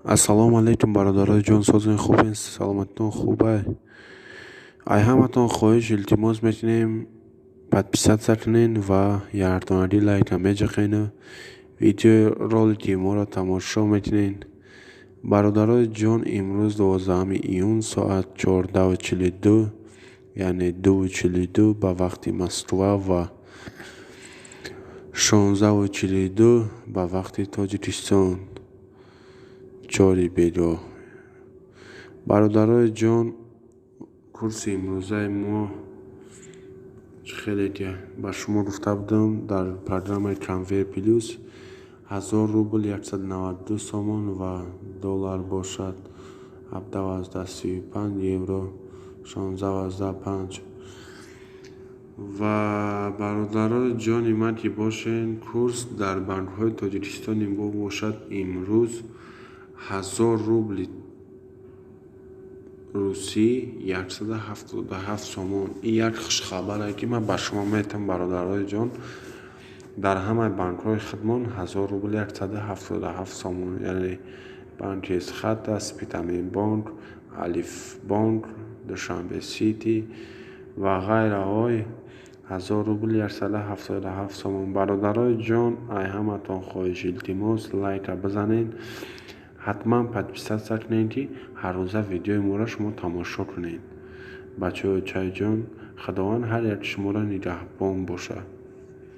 Ассалому алайкум, бародарои ҷон, созин хубен? Саломатитон хубай? Ай ҳаматон хоҳиш илтимос мекунем подписатсия кунен ва яктонади лайка меҷақен. Видеои ролики моро тамошо мекунен. Бародарои ҷон, имрӯз 12 июн соат 14:42, яъне 2:42 ба вақти Москва ва 16:42 ба вақти Тоҷикистон. Чори бегоҳ. Бародарои ҷон, курси имрӯзаи мо хеле ки ба шумо гуфта будам дар программаи Конвейер Плюс 1000 рубл 192 сомон ва доллар бошад 17,35 евро 16,5. ва бародарои ҷони ман ки бошен, курс дар банкҳои Тоҷикистони мо бошад имрӯз 1000 рубли русӣ 177 сомон. Ин як хушхабаре ки ман ба шумо метам, бародарои ҷон. дар ҳамаи банкҳои хидмон 1000 рубли 177 сомон, яъне банки Эсхата, Спитамин банк, Алиф банк, Душанбе Сити ва ғайраҳои 1000 рубли 177 сомон. Бародарои ҷон, ай ҳаматон хоҳиш илтимос лайка бизанен, ҳатман подписатсия кунен ки ҳаррӯза видеои моро шумо тамошо кунед. Бачаҳои чайҷон, худованд ҳар як шуморо нигаҳбон бошад.